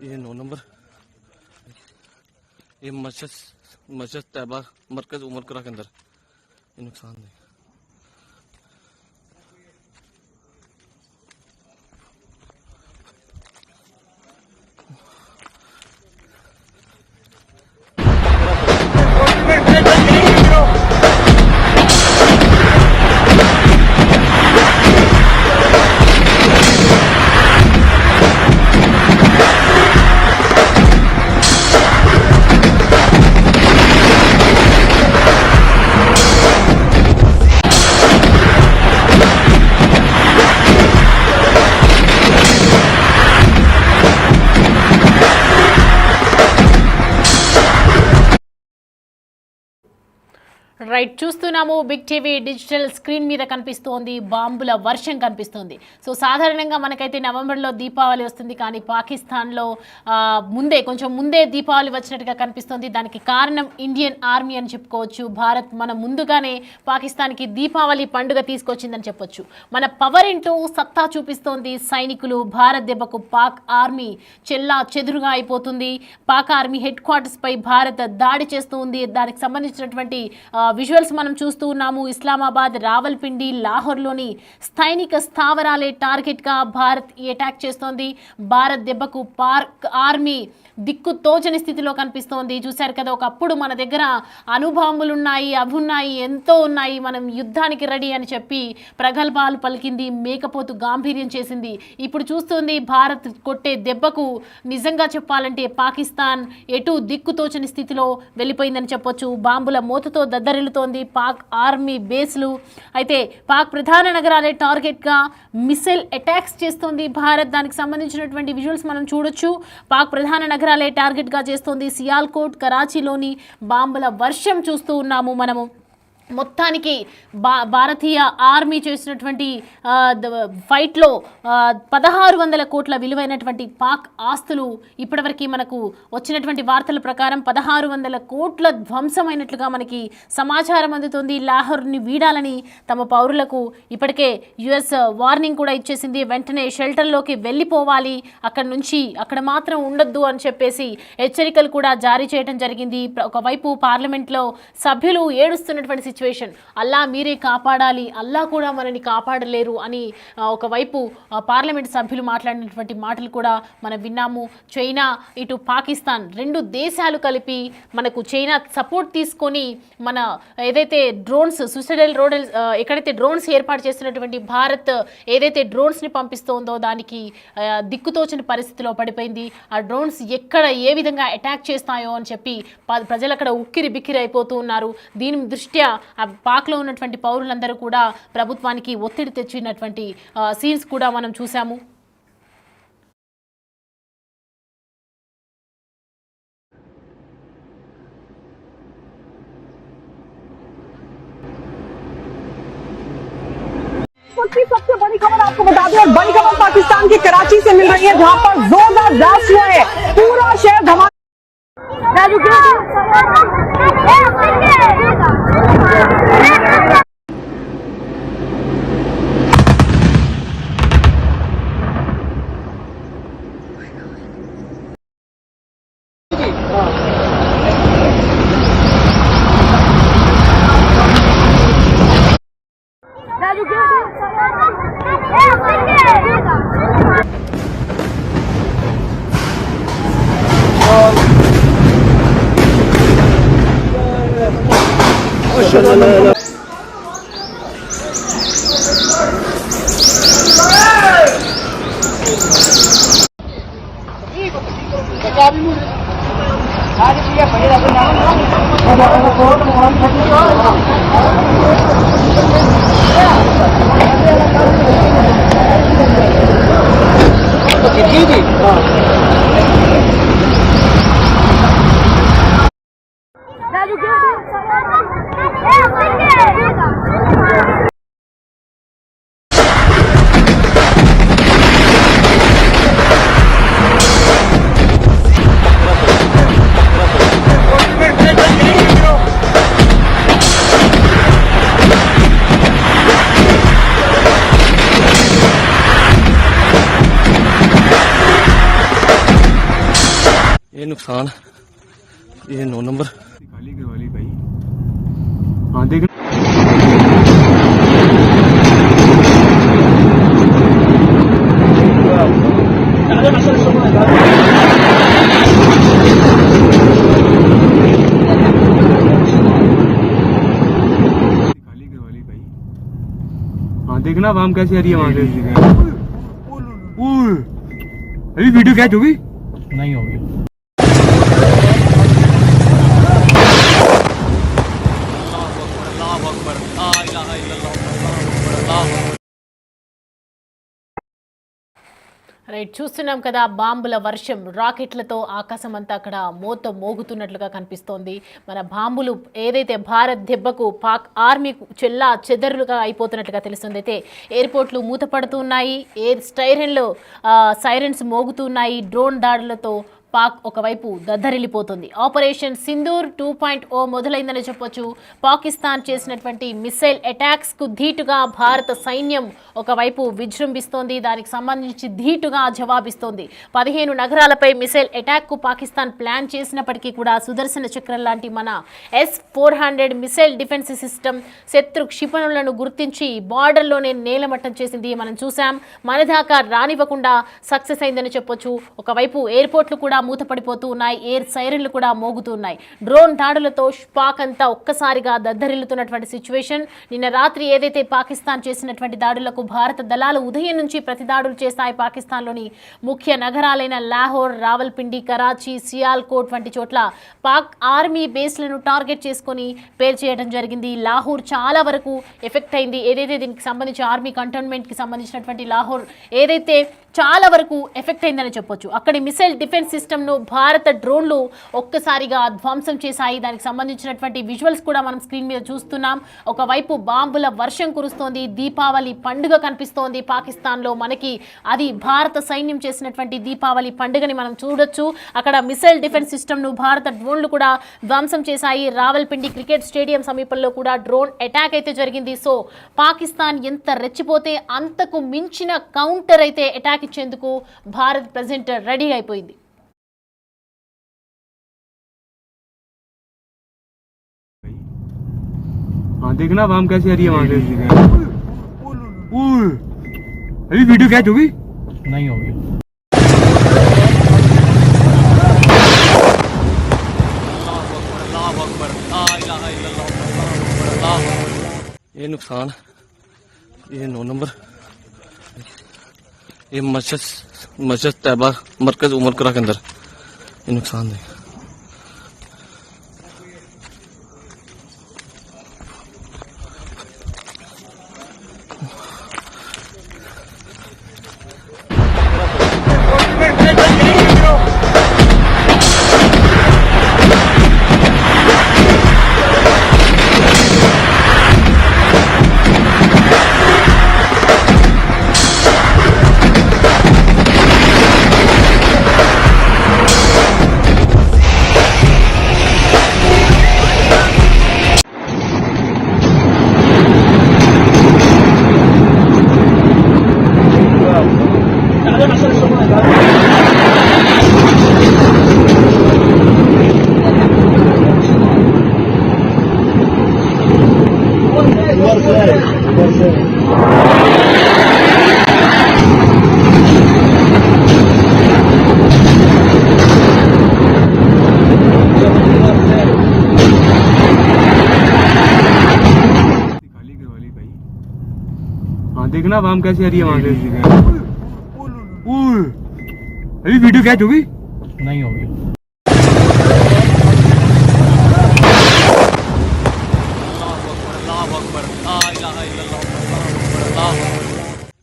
ये 9 नंबर, ये मस्जिद तैयबा मरकज उमर करा के अंदर ये नुकसान है। రైట్ చూస్తున్నాము బిగ్ టీవీ డిజిటల్ స్క్రీన్ మీద కనిపిస్తోంది బాంబుల వర్షం కనిపిస్తోంది. సో సాధారణంగా మనకైతే నవంబర్లో దీపావళి వస్తుంది, కానీ పాకిస్తాన్లో కొంచెం ముందే దీపావళి వచ్చినట్టుగా కనిపిస్తోంది. దానికి కారణం ఇండియన్ ఆర్మీ అని చెప్పుకోవచ్చు. భారత్ మన ముందుగానే పాకిస్తాన్కి దీపావళి పండుగ తీసుకొచ్చిందని చెప్పొచ్చు. మన పవర్ ఇంటూ సత్తా చూపిస్తోంది సైనికులు. భారత్ దెబ్బకు పాక్ ఆర్మీ చెల్లా చెదురుగా అయిపోతుంది. పాక్ ఆర్మీ హెడ్ క్వార్టర్స్ పై భారత్ దాడి చేస్తూ ఉంది. దానికి సంబంధించినటువంటి విజువల్స్ మనం చూస్తూ ఉన్నాము. ఇస్లామాబాద్, రావల్పిండి, లాహోర్లోని సైనిక స్థావరాలే టార్గెట్గా భారత్ ఈ అటాక్ చేస్తోంది. భారత్ దెబ్బకు పాక్ ఆర్మీ దిక్కు తోచని స్థితిలో కనిపిస్తోంది. చూశారు కదా, ఒకప్పుడు మన దగ్గర అణుబాంబులు ఉన్నాయి, అవి ఉన్నాయి, ఎంతో ఉన్నాయి, మనం యుద్ధానికి రెడీ అని చెప్పి ప్రగల్భాలు పలికింది, మేకపోతు గాంభీర్యం చేసింది. ఇప్పుడు చూస్తుంది భారత్ కొట్టే దెబ్బకు నిజంగా చెప్పాలంటే పాకిస్తాన్ ఎటు దిక్కు తోచని స్థితిలో వెళ్ళిపోయిందని చెప్పొచ్చు. బాంబుల మోతతో దద్దరిల్లుతోంది పాక్ ఆర్మీ బేస్లు. అయితే పాక్ ప్రధాన నగరాలే టార్గెట్గా మిసైల్ అటాక్స్ చేస్తోంది భారత్. దానికి సంబంధించినటువంటి విజువల్స్ మనం చూడొచ్చు. పాక్ ప్రధాన నగరాలే టార్గెట్గా చేస్తోంది. సియాల్కోట్, కరాచీలోని బాంబుల వర్షం చూస్తూ ఉన్నాము మనము. మొత్తానికి భారతీయ ఆర్మీ చేసినటువంటి ఫైట్లో 1600 కోట్ల విలువైనటువంటి పాక్ ఆస్తులు ఇప్పటివరకు మనకు వచ్చినటువంటి వార్తల ప్రకారం 1600 కోట్ల ధ్వంసమైనట్లుగా మనకి సమాచారం అందుతుంది. లాహోర్ని వీడాలని తమ పౌరులకు ఇప్పటికే యుఎస్ వార్నింగ్ కూడా ఇచ్చేసింది. వెంటనే షెల్టర్లోకి వెళ్ళిపోవాలి, అక్కడ మాత్రం ఉండొద్దు అని చెప్పేసి హెచ్చరికలు కూడా జారీ చేయడం జరిగింది. ఒకవైపు పార్లమెంట్లో సభ్యులు ఏడుస్తున్నటువంటి సిచ్యువేషన్, అల్లా మీరే కాపాడాలి, అల్లా కూడా మనని కాపాడలేరు అని ఒకవైపు పార్లమెంట్ సభ్యులు మాట్లాడినటువంటి మాటలు కూడా మనం విన్నాము. చైనా ఇటు పాకిస్తాన్ రెండు దేశాలు కలిపి మనకు చైనా సపోర్ట్ తీసుకొని మన ఏదైతే డ్రోన్స్ సూసైడల్ ఎక్కడైతే డ్రోన్స్ ఏర్పాటు చేసినటువంటి భారత్ ఏదైతే డ్రోన్స్ని పంపిస్తోందో దానికి దిక్కుతోచని పరిస్థితిలో పడిపోయింది. ఆ డ్రోన్స్ ఎక్కడ ఏ విధంగా అటాక్ చేస్తాయో అని చెప్పి ప్రజలు అక్కడ ఉక్కిరి బిక్కిరి అయిపోతూ ఉన్నారు. దీని దృష్ట్యా పాక్లో ఉన్నటువంటి పౌరులందరూ కూడా ప్రభుత్వానికి ఒత్తిడి తెచ్చినటువంటి సీన్స్ కూడా మనం చూసాము. सबसे बड़ी खबर आपको बता दें, और बड़ी खबर पाकिस्तान के कराची से मिल रही है, जहां पर जोरदार ब्लास्ट हुए हैं, पूरा शहर धमाका। ये नुकसान, ये 9 नंबर खाली करवा ली भाई। हाँ देख खाली करवा ली भाई। हाँ देखना वाम कैसे आ रही है वहां से। अभी वीडियो कैच होगी नहीं होगी। రైట్, చూస్తున్నాం కదా బాంబుల వర్షం, రాకెట్లతో ఆకాశం అంతా అక్కడ మోత మోగుతున్నట్లుగా కనిపిస్తోంది. మన బాంబులు ఏదైతే భారత్ దెబ్బకు పాక్ ఆర్మీ చెల్లా చెదరులుగా అయిపోతున్నట్లుగా తెలుస్తుంది. అయితే ఎయిర్పోర్ట్లు మూతపడుతున్నాయి, ఎయిర్ సైరన్స్ మోగుతున్నాయి. డ్రోన్ దాడులతో పాక్ ఒకవైపు దద్దరిల్లిపోతుంది. ఆపరేషన్ సింధూర్ 2.0 మొదలైందని చెప్పొచ్చు. పాకిస్తాన్ చేసినటువంటి మిసైల్ అటాక్స్కు ధీటుగా భారత సైన్యం ఒకవైపు విజృంభిస్తోంది. దానికి సంబంధించి ధీటుగా జవాబిస్తోంది. 15 నగరాలపై మిసైల్ అటాక్కు పాకిస్తాన్ ప్లాన్ చేసినప్పటికీ కూడా సుదర్శన చక్రం లాంటి మన S-400 మిసైల్ డిఫెన్స్ సిస్టమ్ శత్రు క్షిపణులను గుర్తించి బార్డర్లోనే నేలమట్టం చేసింది. మనం చూసాం, మన దాకా రానివ్వకుండా సక్సెస్ అయిందని చెప్పొచ్చు. ఒకవైపు ఎయిర్పోర్ట్లు కూడా మూతపడిపోతూ ఉన్నాయి, ఎయిర్ సైరన్లు కూడా మోగుతూ ఉన్నాయి. డ్రోన్ దాడులతో పాక్ అంతా ఒక్కసారిగా దద్దరిల్లుతున్నటువంటి సిచ్యువేషన్. నిన్న రాత్రి ఏదైతే పాకిస్తాన్ చేసినటువంటి దాడులకు భారత దళాలు ఉదయం నుంచి ప్రతి దాడులు చేస్తాయి. పాకిస్తాన్లోని ముఖ్య నగరాలైన లాహోర్, రావల్పిండి, కరాచీ, సియాల్కోట్ వంటి చోట్ల పాక్ ఆర్మీ బేస్లను టార్గెట్ చేసుకొని పేల్చేయడం జరిగింది. లాహోర్ చాలా వరకు ఎఫెక్ట్ అయింది. ఏదైతే దీనికి సంబంధించి ఆర్మీ కంటోన్మెంట్కి సంబంధించినటువంటి లాహోర్ ఏదైతే చాలా వరకు ఎఫెక్ట్ అయిందని చెప్పొచ్చు. అక్కడి మిసైల్ డిఫెన్స్ సిస్టమ్ను భారత డ్రోన్లు ఒక్కసారిగా ధ్వంసం చేశాయి. దానికి సంబంధించినటువంటి విజువల్స్ కూడా మనం స్క్రీన్ మీద చూస్తున్నాం. ఒకవైపు బాంబుల వర్షం కురుస్తోంది, దీపావళి పండుగ కనిపిస్తోంది పాకిస్తాన్లో మనకి. అది భారత సైన్యం చేసినటువంటి దీపావళి పండుగని మనం చూడొచ్చు. అక్కడ మిసైల్ డిఫెన్స్ సిస్టమ్ను భారత డ్రోన్లు కూడా ధ్వంసం చేశాయి. రావల్పిండి క్రికెట్ స్టేడియం సమీపంలో కూడా డ్రోన్ అటాక్ అయితే జరిగింది. సో పాకిస్తాన్ ఎంత రెచ్చిపోతే అంతకు మించిన కౌంటర్ అయితే అటాక్ ఇచ్చేందుకు భారత్ ప్రెజెంట్ రెడీ అయిపోయింది. हाँ देखना वाम कैसे आ रही है वहां से। अभी वीडियो कैच होगी नहीं होगी। ये नुकसान, ये 9 नंबर ये मस्जिद तैयबा मरकज उमर करा के अंदर ये नुकसान है। हाँ देखना वाम कैसे आ रही है वहां से। अभी वीडियो कैच होगी नहीं होगी।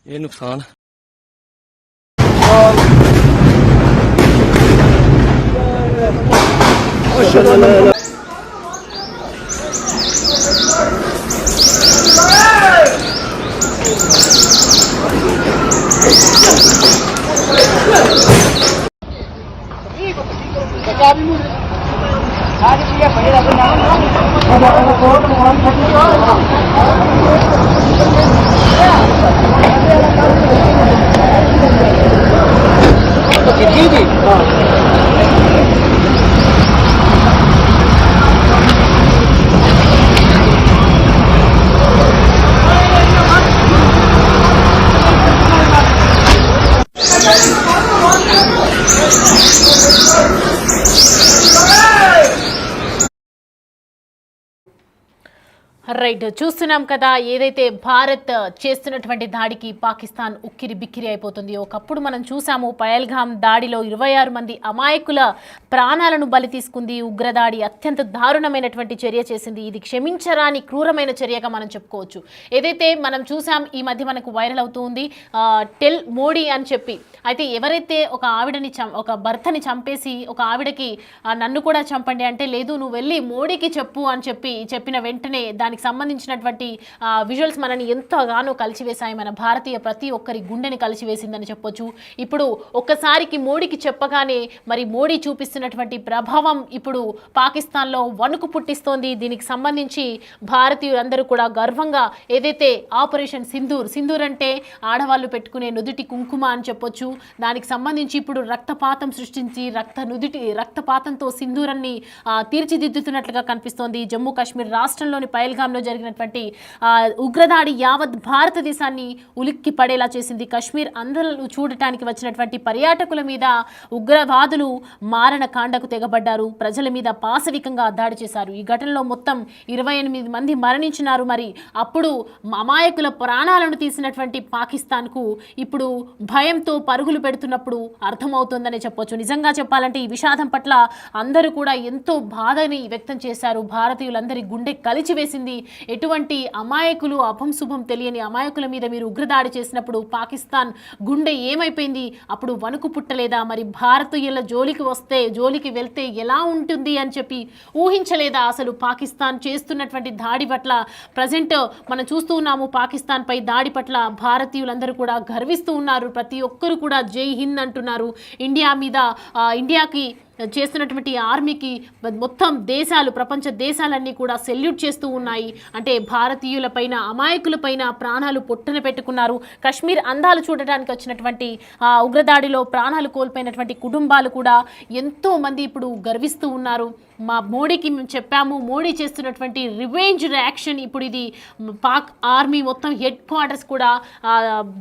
ये नुकसान जी రైట్, చూస్తున్నాం కదా ఏదైతే భారత్ చేస్తున్నటువంటి దాడికి పాకిస్తాన్ ఉక్కిరి బిక్కిరి అయిపోతుంది. ఒకప్పుడు మనం చూసాము పహల్గామ్ దాడిలో 26 మంది అమాయకుల ప్రాణాలను బలి తీసుకుంది. ఉగ్రదాడి అత్యంత దారుణమైనటువంటి చర్య చేసింది. ఇది క్షమించరాని క్రూరమైన చర్యగా మనం చెప్పుకోవచ్చు. ఏదైతే మనం చూసాం ఈ మధ్య మనకు వైరల్ అవుతుంది టెల్ మోడీ అని చెప్పి. అయితే ఎవరైతే ఒక ఆవిడని ఒక భర్తని చంపేసి ఒక ఆవిడకి నన్ను కూడా చంపండి అంటే లేదు నువ్వు వెళ్ళి మోడీకి చెప్పు అని చెప్పిన వెంటనే దానికి సంబంధించినటువంటి విజువల్స్ మనని ఎంతగానో కలిసివేశాయి. మన భారతీయ ప్రతి ఒక్కరి గుండెని కలిసివేసిందని చెప్పొచ్చు. ఇప్పుడు ఒక్కసారికి మోడీకి చెప్పగానే మరి మోడీ చూపిస్తున్నటువంటి ప్రభావం ఇప్పుడు పాకిస్తాన్లో వణుకు పుట్టిస్తోంది. దీనికి సంబంధించి భారతీయులందరూ కూడా గర్వంగా ఏదైతే ఆపరేషన్ సింధూర్ అంటే ఆడవాళ్ళు పెట్టుకునే నుదుటి కుంకుమ అని చెప్పొచ్చు. దానికి సంబంధించి ఇప్పుడు రక్తపాతం సృష్టించి రక్తపాతంతో సింధూరాన్ని తీర్చిదిద్దుతున్నట్లుగా కనిపిస్తోంది. జమ్మూ కాశ్మీర్ రాష్ట్రంలోని పహల్గామ్లో జరిగినటువంటి ఉగ్రదాడి యావత్ భారతదేశాన్ని ఉలిక్కి పడేలా చేసింది. కశ్మీర్ అందరూ చూడటానికి వచ్చినటువంటి పర్యాటకుల మీద ఉగ్రవాదులు మారణకాండకు తెగబడ్డారు. ప్రజల మీద పాశవికంగా దాడి చేశారు. ఈ ఘటనలో మొత్తం 28 మంది మరణించినారు. మరి అప్పుడు అమాయకుల ప్రాణాలను తీసినటువంటి పాకిస్తాన్కు ఇప్పుడు భయంతో పరుగులు పెడుతున్నప్పుడు అర్థమవుతుందని చెప్పొచ్చు. నిజంగా చెప్పాలంటే ఈ విషాదం పట్ల అందరూ కూడా ఎంతో బాధని వ్యక్తం చేశారు. భారతీయులందరి గుండె కలిచివేసింది. ఎటువంటి అమాయకులు అభంశుభం తెలియని అమాయకుల మీద మీరు ఉగ్రదాడి చేసినప్పుడు పాకిస్తాన్ గుండె ఏమైపోయింది? అప్పుడు వణుకు పుట్టలేదా? మరి భారతీయుల జోలికి వెళ్తే ఎలా ఉంటుంది అని చెప్పి ఊహించలేదా? అసలు పాకిస్తాన్ చేస్తున్నటువంటి దాడి పట్ల ప్రజెంట్ మనం చూస్తూ ఉన్నాము. పాకిస్తాన్ పై దాడి పట్ల భారతీయులందరూ కూడా గర్విస్తూ ఉన్నారు. ప్రతి ఒక్కరు కూడా జై హింద్ అంటున్నారు. ఇండియాకి చేస్తున్నటువంటి ఆర్మీకి మొత్తం ప్రపంచ దేశాలన్నీ కూడా సెల్యూట్ చేస్తూ ఉన్నాయి. అంటే భారతీయులపైన అమాయకులపైన ప్రాణాలు పొట్టన పెట్టుకున్నారు. కశ్మీర్ అందాలు చూడడానికి వచ్చినటువంటి ఉగ్రదాడిలో ప్రాణాలు కోల్పోయినటువంటి కుటుంబాలు కూడా ఎంతో మంది ఇప్పుడు గర్విస్తూ ఉన్నారు. మా మోడీకి మేము చెప్పాము, మోడీ చేస్తున్నటువంటి రివెంజ్ రియాక్షన్ ఇప్పుడు ఇది పాక్ ఆర్మీ మొత్తం హెడ్ క్వార్టర్స్ కూడా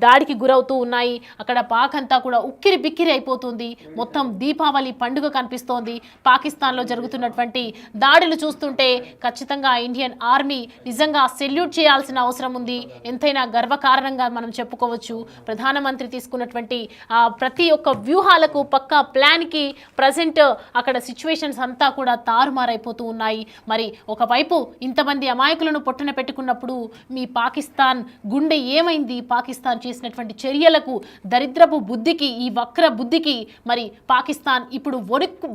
దాడికి గురవుతూ ఉన్నాయి. అక్కడ పాక్ అంతా కూడా ఉక్కిరి బిక్కిరి అయిపోతుంది. మొత్తం దీపావళి పండుగ కనిపిస్తోంది. పాకిస్తాన్లో జరుగుతున్నటువంటి దాడులు చూస్తుంటే ఖచ్చితంగా ఇండియన్ ఆర్మీ నిజంగా సెల్యూట్ చేయాల్సిన అవసరం ఉంది. ఎంతైనా గర్వకారణంగా మనం చెప్పుకోవచ్చు. ప్రధానమంత్రి తీసుకున్నటువంటి ప్రతి ఒక్క వ్యూహాలకు పక్కా ప్లాన్కి ప్రజెంట్ అక్కడ సిచ్యువేషన్స్ అంతా కూడా తారుమారైపోతూ ఉన్నాయి. మరి ఒకవైపు ఇంతమంది అమాయకులను పొట్టన పెట్టుకున్నప్పుడు మీ పాకిస్తాన్ గుండె ఏమైంది? పాకిస్తాన్ చేసినటువంటి చర్యలకు, దరిద్రపు బుద్ధికి, ఈ వక్ర బుద్ధికి మరి పాకిస్తాన్ ఇప్పుడు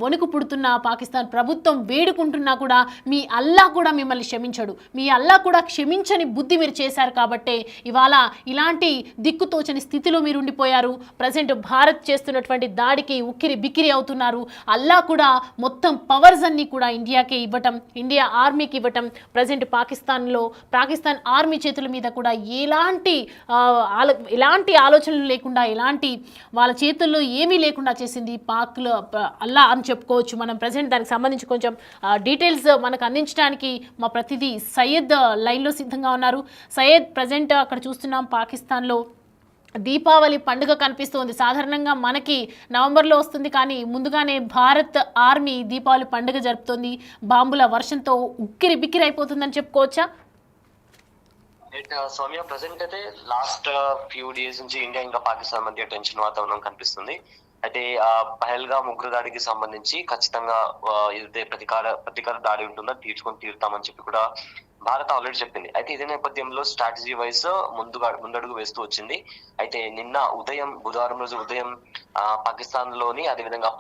వణుకు పుడుతున్న పాకిస్తాన్ ప్రభుత్వం వేడుకుంటున్నా కూడా మీ అల్లా కూడా మిమ్మల్ని క్షమించడు. మీ అల్లా కూడా క్షమించని బుద్ధి మీరు చేశారు కాబట్టే ఇవాళ ఇలాంటి దిక్కుతోచని స్థితిలో మీరు ఉండిపోయారు. ప్రజెంట్ భారత్ చేస్తున్నటువంటి దాడికి ఉక్కిరి బిక్కిరి అవుతున్నారు. అల్లా కూడా మొత్తం పవర్స్ అన్ని కూడా ఇండియాకే ఇవ్వటం, ఇండియా ఆర్మీకి ఇవ్వటం, ప్రజెంట్ పాకిస్తాన్ ఆర్మీ చేతుల మీద కూడా ఎలాంటి ఆలోచనలు లేకుండా, ఎలాంటి వాళ్ళ చేతుల్లో ఏమీ లేకుండా చేసింది పాక్లో అల్లా అని చెప్పుకోవచ్చు. మనం ప్రజెంట్ దానికి సంబంధించి కొంచెం డీటెయిల్స్ మనకు అందించడానికి మా ప్రతినిధి సయ్యద్ లైన్లో సిద్ధంగా ఉన్నారు. సయ్యద్, ప్రజెంట్ అక్కడ చూస్తున్నాం పాకిస్తాన్లో దీపావళి పండుగ కనిపిస్తోంది. సాధారణంగా మనకి నవంబర్లో వస్తుంది, కానీ ముందుగానే భారత్ ఆర్మీ దీపావళి పండుగ జరుపుతోంది. బాంబుల వర్షంతో ఉక్కిరి బిక్కిరి అయిపోతుందని చెప్పుకోవచ్చా? సౌమ్య, ప్రజెంట్ అయితే లాస్ట్ ఫ్యూ డేస్ నుంచి ఇండియా ఇంకా పాకిస్తాన్ మధ్య టెన్షన్ వాతావరణం కనిపిస్తుంది. అయితే పహల్గామ్ ఉగ్రదాడికి సంబంధించి ఖచ్చితంగా ఏదైతే ప్రతీకార దాడి ఉంటుందో తీరుతామని చెప్పి కూడా భారత్ ఆల్రెడీ చెప్పింది. అయితే ఇదే నేపథ్యంలో స్ట్రాటజీ వైజ్ ముందడుగు వేస్తూ వచ్చింది. అయితే బుధవారం రోజు ఉదయం పాకిస్తాన్ లోని, అదేవిధంగా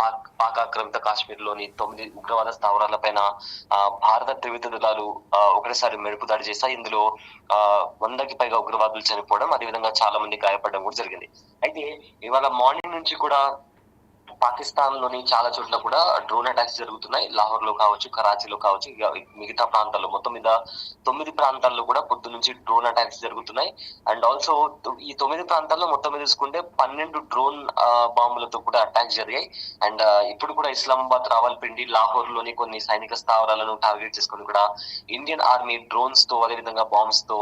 పాక్ ఆక్రమిత కాశ్మీర్ లోని 9 ఉగ్రవాద స్థావరాలపైన భారత త్రివిధ దళాలు ఒకటేసారి మెరుపు దాడి చేశాయి. ఇందులో 100కి పైగా ఉగ్రవాదులు చనిపోవడం, అదేవిధంగా చాలా మంది గాయపడడం కూడా జరిగింది. అయితే ఇవాళ మార్నింగ్ నుంచి కూడా పాకిస్తాన్ లోని చాలా చోట్ల కూడా డ్రోన్ అటాక్స్ జరుగుతున్నాయి. లాహోర్ లో కావచ్చు, కరాచీలో కావచ్చు, మిగతా ప్రాంతాల్లో మొత్తం మీద 9 ప్రాంతాల్లో కూడా పొద్దు నుంచి డ్రోన్ అటాక్స్ జరుగుతున్నాయి. అండ్ ఆల్సో ఈ 9 ప్రాంతాల్లో మొత్తం మీద చూసుకుంటే 12 డ్రోన్ బాంబులతో కూడా అటాక్స్ జరిగాయి. అండ్ ఇప్పుడు కూడా ఇస్లామాబాద్, రావల్పిండి, లాహోర్ లోని కొన్ని సైనిక స్థావరాలను టార్గెట్ చేసుకుని కూడా ఇండియన్ ఆర్మీ డ్రోన్స్ తో, అదేవిధంగా బాంబ్స్ తో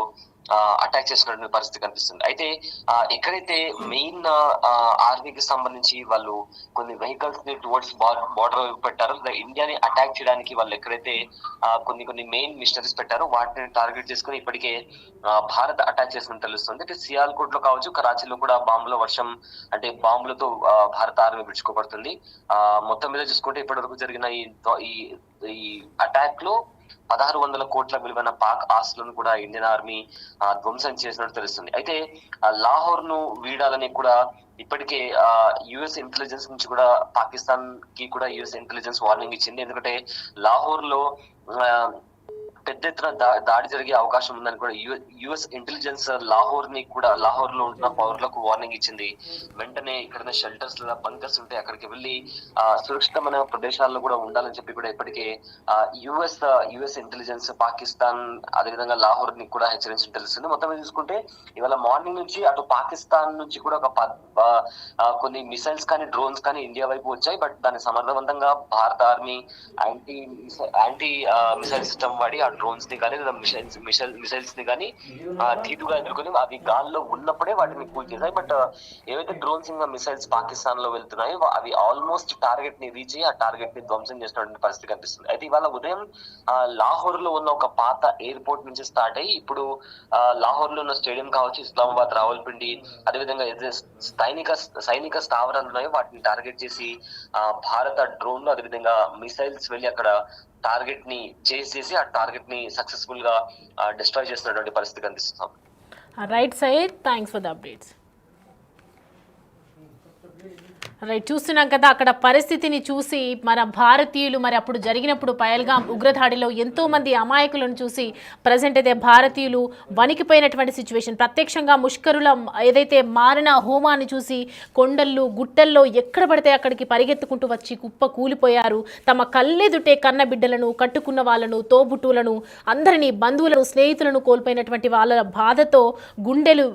అటాక్ చేసినటువంటి పరిస్థితి కనిపిస్తుంది. అయితే ఎక్కడైతే మెయిన్ ఆర్మీకి సంబంధించి వాళ్ళు కొన్ని వెహికల్స్ ని టువర్డ్స్ బార్డర్ వైపు పెట్టారో, ఇండియాని అటాక్ చేయడానికి వాళ్ళు ఎక్కడైతే కొన్ని మెయిన్ మిషనరీస్ పెట్టారో వాటిని టార్గెట్ చేసుకుని ఇప్పటికే భారత్ అటాక్ చేసినట్టు తెలుస్తుంది. అంటే సియాల్కోట్ లో కావచ్చు, కరాచీలో కూడా బాంబుల వర్షం, అంటే బాంబులతో భారత ఆర్మీ విడుచుకోబడుతుంది. మొత్తం మీద చూసుకుంటే ఇప్పటి వరకు జరిగిన ఈ అటాక్ లో 1600 కోట్ల విలువైన పాక్ ఆస్తులను కూడా ఇండియన్ ఆర్మీ ధ్వంసం చేసినట్టు తెలుస్తుంది. అయితే లాహోర్ ను వీడాలని కూడా ఇప్పటికే యుఎస్ ఇంటెలిజెన్స్ నుంచి కూడా పాకిస్తాన్ కి కూడా యుఎస్ ఇంటెలిజెన్స్ వార్నింగ్ ఇచ్చింది. ఎందుకంటే లాహోర్ లో పెద్ద ఎత్తున దాడి జరిగే అవకాశం ఉందని కూడా యుఎస్ ఇంటెలిజెన్స్ లాహోర్ లో ఉంటున్న పౌరులకు వార్నింగ్ ఇచ్చింది. వెంటనే ఇక్కడ షెల్టర్స్ లేదా బంకర్స్ ఉంటే అక్కడికి వెళ్లి సురక్షితమైన ప్రదేశాల్లో కూడా ఉండాలని చెప్పి కూడా ఇప్పటికే యుఎస్ ఇంటెలిజెన్స్ పాకిస్తాన్ అదేవిధంగా లాహోర్ ని కూడా హెచ్చరించడం తెలుస్తుంది. మొత్తం చూసుకుంటే ఇవాళ మార్నింగ్ నుంచి అటు పాకిస్తాన్ నుంచి కూడా కొన్ని మిసైల్స్ కానీ డ్రోన్స్ కానీ ఇండియా వైపు వచ్చాయి. బట్ దాన్ని సమర్థవంతంగా భారత ఆర్మీ యాంటీ మిసైల్ సిస్టమ్ వాడి డ్రోన్స్ ని కానీ లేదా మిసైల్స్ ని కానీ ధీటుగా ఎదుర్కొని అవి గాల్లో ఉన్నప్పుడే వాటిని కూల్ చేశాయి. బట్ ఏవైతే డ్రోన్స్ ఇంకా మిసైల్స్ పాకిస్తాన్ లో వెళ్తున్నాయో అవి ఆల్మోస్ట్ టార్గెట్ ని రీచ్ అయ్యి ఆ టార్గెట్ ని ధ్వంసం చేసినటువంటి పరిస్థితి కనిపిస్తుంది. అయితే ఇవాళ ఉదయం లాహోర్ లో ఉన్న ఒక పాత ఎయిర్పోర్ట్ నుంచి స్టార్ట్ అయ్యి ఇప్పుడు లాహోర్ లో ఉన్న స్టేడియం కావచ్చు, ఇస్లామాబాద్, రావల్పిండి, అదేవిధంగా ఏదైతే సైనిక స్థావరాలు ఉన్నాయో వాటిని టార్గెట్ చేసి భారత డ్రోన్లు అదేవిధంగా మిసైల్స్ వెళ్ళి అక్కడ టార్గెట్ ని చేస్ చేసి ఆ టార్గెట్ ని సక్సెస్ఫుల్ గా డిస్ట్రాయ్ చేస్తున్నటువంటి పరిస్థితి కనిపిస్తున్నాం. Right side, thanks for the updates. Right, చూస్తున్నాం కదా అక్కడ పరిస్థితిని చూసి మన భారతీయులు మరి అప్పుడు జరిగినప్పుడు పహల్గాం ఉగ్రదాడిలో ఎంతోమంది అమాయకులను చూసి ప్రజెంట్ అయితే భారతీయులు వణికిపోయినటువంటి సిచ్యువేషన్. ప్రత్యక్షంగా ముష్కరుల ఏదైతే మారణ హోమాన్ని చూసి కొండల్లో గుట్టల్లో ఎక్కడ పడితే అక్కడికి పరిగెత్తుకుంటూ వచ్చి కుప్ప కూలిపోయారు. తమ కళ్ళెదుటే కన్న బిడ్డలను, కట్టుకున్న వాళ్ళను, తోబుట్టులను, అందరినీ, బంధువులను, స్నేహితులను కోల్పోయినటువంటి వాళ్ళ బాధతో గుండెల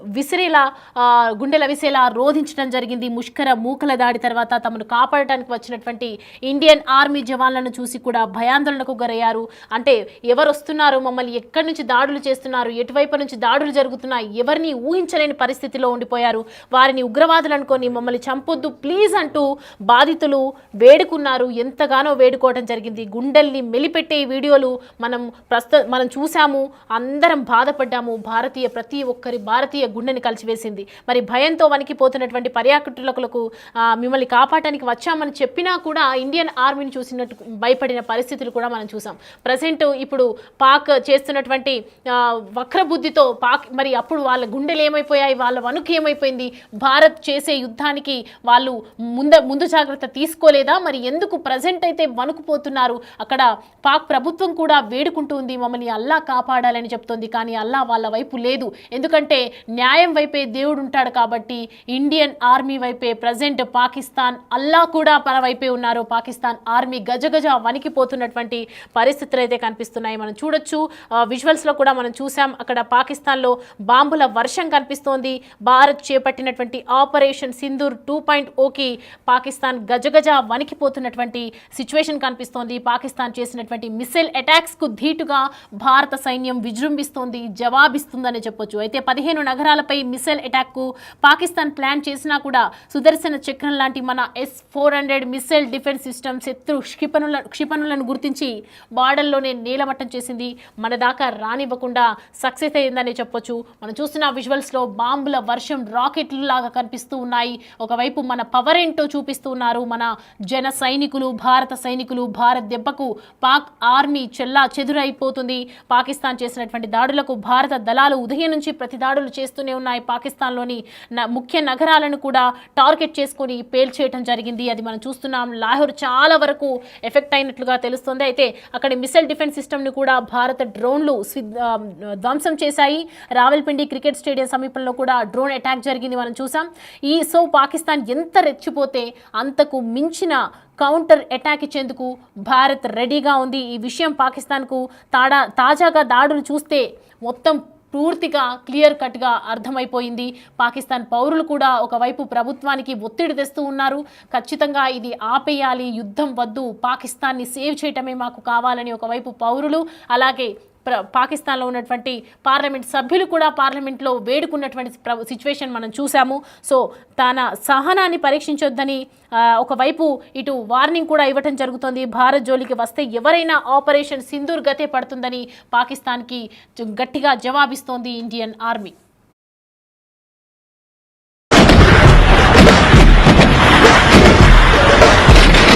విసేలా రోధించడం జరిగింది. ముష్కర మూకల దాడి తర్వాత తమను కాపాడటానికి వచ్చినటువంటి ఇండియన్ ఆర్మీ జవాన్లను చూసి కూడా భయాందోళనకు గురయ్యారు. అంటే ఎవరు వస్తున్నారు, మమ్మల్ని ఎక్కడి నుంచి దాడులు చేస్తున్నారు, ఎటువైపు నుంచి దాడులు జరుగుతున్నాయి, ఎవరిని ఊహించలేని పరిస్థితిలో ఉండిపోయారు. వారిని ఉగ్రవాదులు అనుకొని మమ్మల్ని చంపొద్దు ప్లీజ్ అంటూ బాధితులు వేడుకున్నారు. ఎంతగానో వేడుకోవడం జరిగింది. గుండెల్ని మెలిపెట్టే వీడియోలు మనం చూసాము. అందరం బాధపడ్డాము. ప్రతి ఒక్కరి భారతీయ గుండెని కలిసివేసింది. మరి భయంతో వణికిపోతున్నటువంటి పర్యాటకులకు మిమ్మల్ని కాపాడటానికి వచ్చామని చెప్పినా కూడా ఇండియన్ ఆర్మీని చూసినట్టు భయపడిన పరిస్థితులు కూడా మనం చూసాం. ప్రజెంట్ ఇప్పుడు పాక్ చేస్తున్నటువంటి వక్రబుద్ధితో మరి అప్పుడు వాళ్ళ గుండెలు ఏమైపోయాయి, వాళ్ళ వణుకు ఏమైపోయింది, భారత్ చేసే యుద్ధానికి వాళ్ళు ముందు జాగ్రత్త తీసుకోలేదా, మరి ఎందుకు ప్రజెంట్ అయితే వణుకుపోతున్నారు? అక్కడ పాక్ ప్రభుత్వం కూడా వేడుకుంటుంది, మమ్మల్ని అల్లా కాపాడాలని చెప్తోంది. కానీ అల్లా వాళ్ళ వైపు లేదు. ఎందుకంటే న్యాయం వైపే దేవుడు ఉంటాడు కాబట్టి ఇండియన్ ఆర్మీ వైపే ప్రజెంట్ పాకిస్తాన్ అల్లా కూడా మన వైపే ఉన్నారు. పాకిస్తాన్ ఆర్మీ గజగజ వణికిపోతున్నటువంటి పరిస్థితులు అయితే కనిపిస్తున్నాయి. మనం చూడొచ్చు, విజువల్స్లో కూడా మనం చూసాం. అక్కడ పాకిస్తాన్లో బాంబుల వర్షం కనిపిస్తోంది. భారత్ చేపట్టినటువంటి ఆపరేషన్ సింధూర్ 2.0కి పాకిస్తాన్ గజగజ వణికిపోతున్నటువంటి సిచ్యువేషన్ కనిపిస్తోంది. పాకిస్తాన్ చేసినటువంటి మిసైల్ అటాక్స్కు ధీటుగా భారత సైన్యం విజృంభిస్తోంది, జవాబిస్తుందని చెప్పొచ్చు. అయితే 15 నగరాలపై మిసైల్ అటాక్కు పాకిస్తాన్ ప్లాన్ చేసినా కూడా సుదర్శన చక్రం లాంటి మన S-400 మిసైల్ డిఫెన్స్ సిస్టమ్ శత్రు క్షిపణులను గుర్తించి బార్డర్లోనే నేలమట్టం చేసింది. మన దాకా రానివ్వకుండా సక్సెస్ అయిందని చెప్పొచ్చు. మనం చూస్తున్న విజువల్స్లో బాంబుల వర్షం రాకెట్లు లాగా కనిపిస్తూ ఉన్నాయి. ఒకవైపు మన పవర్ ఏంటో చూపిస్తూ ఉన్నారు మన జన సైనికులు, భారత సైనికులు. భారత్ దెబ్బకు పాక్ ఆర్మీ చెల్లా చెదురైపోతుంది. పాకిస్తాన్ చేసినటువంటి దాడులకు భారత దళాలు ఉదయం నుంచి ప్రతి దాడులు చేస్తూనే ఉన్నాయి. పాకిస్తాన్లోని ముఖ్య నగరాలను కూడా టార్గెట్ చేసుకొని పేల్చేయటం జరిగింది. అది మనం చూస్తున్నాం. లాహోర్ చాలా వరకు ఎఫెక్ట్ అయినట్లుగా తెలుస్తుంది. అయితే అక్కడి మిసైల్ డిఫెన్స్ సిస్టమ్ని కూడా భారత డ్రోన్లు ధ్వంసం చేశాయి. రావల్పిండి క్రికెట్ స్టేడియం సమీపంలో కూడా డ్రోన్ అటాక్ జరిగింది, మనం చూసాం. పాకిస్తాన్ ఎంత రెచ్చిపోతే అంతకు మించిన కౌంటర్ అటాక్ ఇచ్చేందుకు భారత్ రెడీగా ఉంది. ఈ విషయం పాకిస్తాన్కు తాజాగా దాడులు చూస్తే మొత్తం పూర్తిగా క్లియర్ కట్గా అర్థమైపోయింది. పాకిస్తాన్ పౌరులు కూడా ఒకవైపు ప్రభుత్వానికి ఒత్తిడి తెస్తూ ఉన్నారు. ఖచ్చితంగా ఇది ఆపేయాలి, యుద్ధం వద్దు, పాకిస్తాన్ని సేవ్ చేయటమే మాకు కావాలని ఒకవైపు పౌరులు, అలాగే పాకిస్తాన్లో ఉన్నటువంటి పార్లమెంట్ సభ్యులు కూడా పార్లమెంట్లో వేడుకున్నటువంటి సిచ్యువేషన్ మనం చూసాము. సో తన సహనాన్ని పరీక్షించొద్దని ఒకవైపు ఇటు వార్నింగ్ కూడా ఇవ్వటం జరుగుతోంది. భారత్ జోలికి వస్తే ఎవరైనా ఆపరేషన్ సింధూర్ గతే పడుతుందని పాకిస్తాన్కి గట్టిగా జవాబిస్తోంది ఇండియన్ ఆర్మీ.